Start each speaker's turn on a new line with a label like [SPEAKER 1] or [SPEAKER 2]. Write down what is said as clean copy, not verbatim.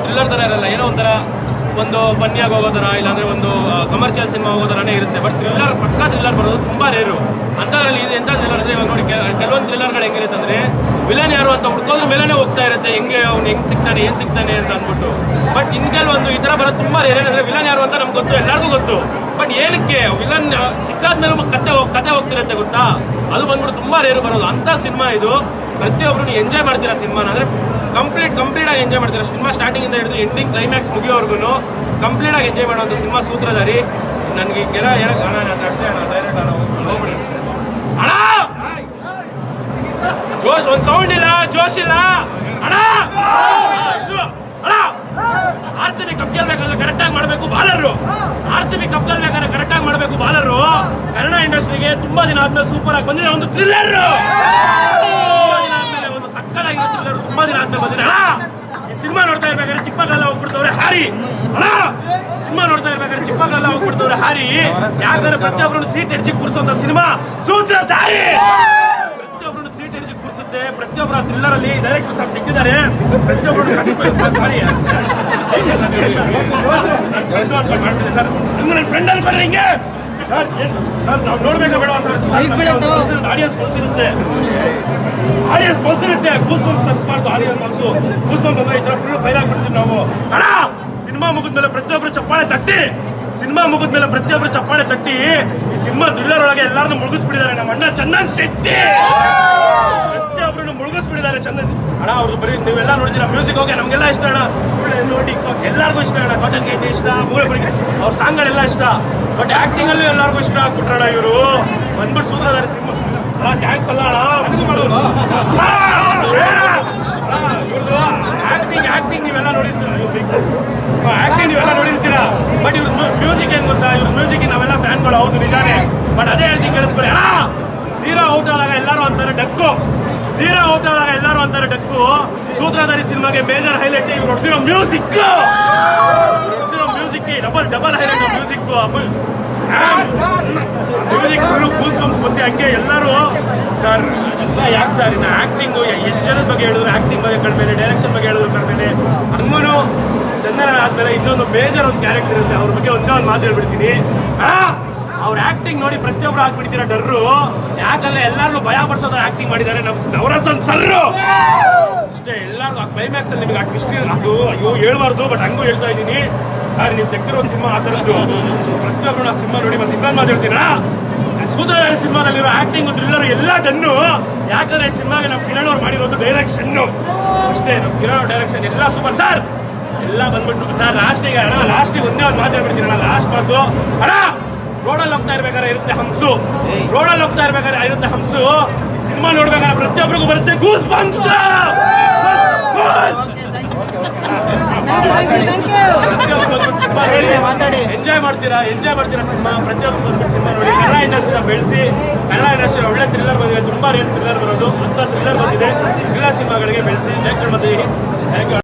[SPEAKER 1] Thriller ತರ ಇರಲ್ಲ, ಏನೋ ಒಂಥರ ಒಂದು ಫನ್ನಿಯಾಗಿ ಹೋಗೋ ಥರ, ಇಲ್ಲಾಂದ್ರೆ ಒಂದು ಕಮರ್ಷಿಯಲ್ ಸಿನಿಮಾ ಹೋಗೋ ಥರನೇ ಇರುತ್ತೆ. ಬಟ್ ಥ್ರಿಲ್ಲರ್, ಪಕ್ಕಾ ಥ್ರಿಲ್ಲರ್ ಬರೋದು ತುಂಬಾ ರೇರು. ಅಂಥದ್ರಲ್ಲಿ ಇದು ಎಂಥ ಥ್ರಿಲ್ಲರ್ ಅಂದರೆ, ಇವಾಗ ನೋಡಿ ಕೆಲವೊಂದು ಥ್ರಿಲ್ಲರ್ಗಳು ಹೆಂಗಿರುತ್ತೆ ಅಂದರೆ, ವಿಲನ್ ಯಾರು ಅಂತ ಹುಡ್ಕೋದ್ರ ಮೇಲೇ ಹೋಗ್ತಾ ಇರುತ್ತೆ, ಹೆಂಗೆ ಅವ್ನು ಹೆಂಗೆ ಸಿಗ್ತಾನೆ, ಏನು ಸಿಗ್ತಾನೆ ಅಂತ ಅಂದ್ಬಿಟ್ಟು. ಬಟ್ ಇನ್ ಕೆಲವೊಂದು ಈ ಥರ ಬರೋದು ತುಂಬಾ ರೇರ್. ಏನಂದ್ರೆ ವಿಲನ್ ಯಾರು ಅಂತ ನಮ್ಗೆ ಗೊತ್ತು, ಎಲ್ಲರಿಗೂ ಗೊತ್ತು. ಬಟ್ ಏನಕ್ಕೆ ವಿಲನ್ ಸಿಕ್ಕಾದ್ಮೇಲೆ ಕತೆ ಹೋಗ್ತಿರುತ್ತೆ ಗೊತ್ತಾ, ಅದು ಬಂದ್ಬಿಟ್ಟು ತುಂಬಾ ರೇರು ಬರೋದು. ಅಂತ ಸಿನಿಮಾ ಇದು. ಪ್ರತಿಯೊಬ್ಬರು ಎಂಜಾಯ್ ಮಾಡ್ತೀರಾ ಸಿನಿಮಾನ, ಅಂದ್ರೆ ಕಂಪ್ಲೀಟ್ ಆಗಿ ಎಂಜಾಯ್ ಮಾಡ್ತೀರಾ. ಸಿನಿಮಾ ಸ್ಟಾರ್ಟಿಂಗ್ ಇಂದ ಹಿಡಿದು ಎಂಡಿಂಗ್ ಕ್ಲೈಮ್ಯಾಕ್ಸ್ ಮುಗಿಯೋವರೆಗೂ ಕಂಪ್ಲೀಟ್ ಆಗಿ ಎಂಜಾಯ್ ಮಾಡುವಂಥ ಸಿನಿಮಾ ಸೂತ್ರಧಾರಿ. ನನಗೆ ಕೆಲ ಹೇಳಕ್ ಅಷ್ಟೇ ಅಣ್ಣ, ಡೈರೆಕ್ಟ್ ಹೋಗ್ಬಿಡಿ ಅಣ್ಣ. ಜೋಶ್, ಒಂದ್ ಸೌಂಡ್ ಇಲ್ಲ, ಜೋಶ್ ಇಲ್ಲ ಅಣ್ಣ. RCB ಕಪ್ ಗೆಲ್ಬೇಕಾದ್ರೆ ಕರೆಕ್ಟ್ ಆಗಿ ಮಾಡಬೇಕು ಬಾಲರು. RCB ಕಪ್ ಗೆಲ್ಬೇಕಾದ್ರೆ ಕರೆಕ್ಟ್ ಆಗಿ ಮಾಡಬೇಕು ಬಾಲರು. ಕನ್ನಡ ಇಂಡಸ್ಟ್ರಿಗೆ ತುಂಬಾ ದಿನ ಆದ್ಮೇಲೆ ಸೂಪರ್ ಆಗಿ ಬಂದಿದೆ ಒಂದು ಥ್ರಿಲ್ಲರ್. ಒಂದು ಸಕ್ಕತ್ತಾಗಿರೋ ಥ್ರಿಲ್ಲರ್ ತುಂಬಾ ದಿನ ಆದ್ಮೇಲೆ ಬಂದಿದೆ ಅಣ್ಣ. ಈ ಸಿನಿಮಾ ನೋಡ್ತಾ ಇರ್ಬೇಕಾದ್ರೆ ಚಿಕ್ಕ ಮಕ್ಕಳೆಲ್ಲ ಹೋಗ್ಬಿಡ್ತವ್ರೆ ಹಾರಿ ಅಣ್ಣ. ಸಿನಿಮಾ ನೋಡ್ತಾ ಇರ್ಬೇಕಾದ್ರೆ ಚಿಕ್ಕ ಮಕ್ಕಳೆಲ್ಲ ಹೋಗ್ಬಿಡ್ತವ್ರೆ ಹಾರಿ. ಯಾಕಂದ್ರೆ ಪ್ರತಿಯೊಬ್ಬರು ಸೀಟ್ ಎಡ್ಜಿ ಕೂರಿಸುವಂತ ಸಿನಿಮಾ ಸೂತ್ರಧಾರಿ. ಪ್ರತಿಯೊಬ್ಬರು ಸೀಟ್ ಎಡ್ಜಿ ಕೂರಿಸುತ್ತೆ. ಪ್ರತಿಯೊಬ್ಬರ ಥ್ರಿಲ್ಲರ್ ಅಲ್ಲಿ ಡೈರೆಕ್ಟರ್ ಸಾಕು ತೆಗೆದಿದ್ದಾರೆ. ಪ್ರತಿಯೊಬ್ಬರು ಸಾರಿ ಸರ್, ನನ್ನ ಫ್ರೆಂಡ್ ಅನ್ಕೊಂಡ್ರೆ ಹಿಂಗೆ ಸರ್. ನಾವು ನೋಡ್ಬೇಕಾ ಬೇಡ ಸರ್? ಆಡಿಯನ್ಸ್ ಪಲ್ಸಿರುತ್ತೆ, ಆಡಿಯನ್ಸ್ ಪಲ್ಸಿರುತ್ತೆ. ಗೂಸ್ ಬಂಪ್ಸ್ ತಪ್ಪಿಸ್ಬಾರ್ದು. ಆಡಿಯನ್ಸ್ ಪಲ್ಸು ಗೂಸ್ ಬಂಪ್ ಅಂದ್ರೆ ಈ ತರ ಫುಲ್ ಫೈಲ್ ಆಗ್ಬಿಡ್ತೀವಿ ನಾವು ಅಣ್ಣ. ಸಿನಿಮಾ ಮುಗಿದ್ಮೇಲೆ ಪ್ರತಿಯೊಬ್ಬರು ಚಪ್ಪಾಳೆ ತಟ್ಟಿ, ಸಿನಿಮಾ ಮುಗಿದ್ಮೇಲೆ ಪ್ರತಿಯೊಬ್ಬರು ಚಪ್ಪಾಳೆ ತಟ್ಟಿ ಈ ಸಿನಿಮಾ ಥ್ರಿಲ್ಲರ್ ಒಳಗೆ ಎಲ್ಲಾರನ್ನು ಮುಳುಗಿಸ್ಬಿಟ್ಟಿದ್ದಾರೆ. ನಮ್ಮ ಅಣ್ಣ ಚಂದನ್ ಶೆಟ್ಟಿ ಪ್ರತಿಯೊಬ್ಬರನ್ನು ಮುಳುಗಿಸ್ಬಿಟ್ಟಿದ್ದಾರೆ. ಚಂದನ್ ಅಣ್ಣ ಅವ್ರದ್ದು ಬರೀ ನೀವೆಲ್ಲ ನೋಡಿದ್ದೀರಾ. ಮ್ಯೂಸಿಕ್ ಹೋಗಿ ನಮಗೆಲ್ಲ ಇಷ್ಟ ಅಣ್ಣ. ನೋಡಿ ಎಲ್ಲರಿಗೂ ಇಷ್ಟ ಅಣ್ಣ. ಕಾಟನ್ ಗೇಟ್ ಇಷ್ಟ, ಅವ್ರ ಸಾಂಗ್ಗಳೆಲ್ಲ ಇಷ್ಟ. ಬಟ್ ಆಕ್ಟಿಂಗ್ ಅಲ್ಲೂ ಎಲ್ಲರಿಗೂ ಇಷ್ಟ ಆಗ್ಬಿಟ್ರಣ್ಣ ಇವರು. ಬಂದ್ಬಿಟ್ಟು ಸೂತ್ರಧಾರಿ ಸಿನಿಮಾ ಟ್ಯಾಂಕ್ಸ್ ಅಲ್ಲ ಅಣ್ಣ. ಇವ್ರದ್ದು ಆಕ್ಟಿಂಗ್ ನೀವೆಲ್ಲ ನೋಡಿರ್ತೀರ. ಆಕ್ಟಿಂಗ್ ನೀವೆಲ್ಲ ನೋಡಿರ್ತೀರಾ. ಬಟ್ ಇವ್ರ ಮ್ಯೂಸಿಕ್ ಏನ್ ಗೊತ್ತಾ, ಇವ್ರ ಮ್ಯೂಸಿಕ್ ನಾವೆಲ್ಲ ಫ್ಯಾನ್ಗಳು, ಹೌದು ನಿಜಾನೇ. ಬಟ್ ಅದೇ ಹೇಳ್ತೀನಿ ಕೇಳಿಸ್ಕೊಳ್ಳಿ ಅಣ್ಣ. ಝೀರೋ ಔಟ್ ಆದಾಗ ಎಲ್ಲರೂ ಅಂತಾರೆ ಡಕ್ಕು. ಝೀರೋ ಔಟ್ ಆದಾಗ ಎಲ್ಲರೂ ಅಂತಾರೆ ಡಕ್ಕು. ಸೂತ್ರಧಾರಿ ಸಿನಿಮಾಗೆ ಮೇಜರ್ ಹೈಲೈಟ್ ಇವ್ರು ಹೊಡೆದಿರೋ music. Double highlight music. Goose bumps ಬಂದು ಹಂಗೆ ಎಲ್ಲರೂ ಸರ್ ಎಲ್ಲ ಯಾಕೆ ಸರ್ ಇನ್ನು ಆಕ್ಟಿಂಗು ಎಷ್ಟು ಜನದ ಬಗ್ಗೆ ಹೇಳಿದ್ರು, ಆಕ್ಟಿಂಗ್ ಬಗ್ಗೆ ಕಡಿಮೆ, ಡೈರೆಕ್ಷನ್ ಬಗ್ಗೆ ಹೇಳಿದ್ರು ಕಡಿಮೆ. ಹಂಗೂ ಚಂದನ ಆದ್ಮೇಲೆ ಇನ್ನೊಂದು ಮೇಜರ್ ಒಂದು ಕ್ಯಾರೆಕ್ಟರ್ ಇರುತ್ತೆ, ಅವ್ರ ಬಗ್ಗೆ ಒಂದೇ ಒಂದು ಮಾತು ಹೇಳ್ಬಿಡ್ತೀನಿ. ಅವ್ರ ಆಕ್ಟಿಂಗ್ ನೋಡಿ ಪ್ರತಿಯೊಬ್ರು ಆಗ್ಬಿಡ್ತೀರ ಡರ್ರು. ಯಾಕಂದ್ರೆ ಎಲ್ಲಾರು ಭಯ ಪಡಿಸೋದ್ರ ಆಕ್ಟಿಂಗ್ ಮಾಡಿದ್ದಾರೆ ನಮ್ಮ ನವರಸನ್ ಸರ್ರು ಅಷ್ಟೇ. ಎಲ್ಲಾರು ಆ ಕ್ಲೈಮ್ಯಾಕ್ಸ್ ಅಲ್ಲಿ ನಿಮಗೆ ಟ್ವಿಸ್ಟ್ ಅದು ಅಯ್ಯೋ ಹೇಳ್ಬಾರ್ದು, ಬಟ್ ಹಂಗೂ ಹೇಳ್ತಾ ಇದ್ದೀನಿ. ನೀವು ತೆಗ್ದಿರೋ ಸಿನಿಮಾ ಆ ಥರದ್ದು ಪ್ರತಿಯೊಬ್ಬರು ಆ ಸಿನಿಮಾ ನೋಡಿ. ಮತ್ತೆ ಇನ್ನೊಂದು ಮಾತು ಹೇಳ್ತೀರಾ, ಸೂತ್ರಧಾರಿ ಸಿನಿಮಾದಲ್ಲಿರೋ ಆಕ್ಟಿಂಗ್ ಥ್ರಿಲ್ಲರ್ ಎಲ್ಲ ಡನ್ನು. ಯಾಕಂದ್ರೆ ಈ ಸಿನಿಮಾಗೆ ನಮ್ಮ ಕಿರಣ್ ಅವ್ರು ಮಾಡಿರೋದು ಡೈರೆಕ್ಷನ್ನು ಅಷ್ಟೇ. ನಮ್ಮ ಕಿರಣ್ ಅವ್ರ ಡೈರೆಕ್ಷನ್ ಎಲ್ಲ ಸೂಪರ್ ಸರ್. ಎಲ್ಲ ಬಂದ್ಬಿಟ್ಟು ಸರ್ ಲಾಸ್ಟಿಗೆ ಅಣ್ಣ, ಲಾಸ್ಟಿಗೆ ಒಂದೇ ಒಂದು ಮಾತು ಹೇಳ್ಬಿಡ್ತೀನಿ ಅಣ್ಣ. ಲಾಸ್ಟ್ ಮಾತು ಅಣ್ಣ, ರೋಡಲ್ಲಿ ಹೋಗ್ತಾ ಇರ್ಬೇಕಾದ್ರೆ ಇರುತ್ತೆ ಹಂಸು. ರೋಡಲ್ಲಿ ಹೋಗ್ತಾ ಇರ್ಬೇಕಾದ್ರೆ ಇರುತ್ತೆ ಹಂಸು. ಸಿನಿಮಾ ನೋಡ್ಬೇಕಾದ್ರೆ ಪ್ರತಿಯೊಬ್ಬರಿಗೂ ಬರುತ್ತೆ ಗೂಸ್ ಬಂಪ್ಸ್. ಎಂಜಾಯ್ ಮಾಡ್ತೀರಾ ಸಿನಿಮಾ. ಪ್ರತಿಯೊಬ್ಬರು ಸಿನಿಮಾ ನೋಡಿ. ಕನ್ನಡ ಇಂಡಸ್ಟ್ರಿನ ಬೆಳೆಸಿ, ಕನ್ನಡ ಇಂಡಸ್ಟ್ರಿ ಒಳ್ಳೆ ಥ್ರಿಲ್ಲರ್ ಬಂದಿದೆ. ತುಂಬಾ ರೇರ್ ಥ್ರಿಲ್ಲರ್ ಬರೋದು, ಅಂತ ಥ್ರಿಲ್ಲರ್ ಬಂದಿದೆ. ಎಲ್ಲ ಸಿನಿಮಾಗಳಿಗೆ ಬೆಳೆಸಿ. Thank you.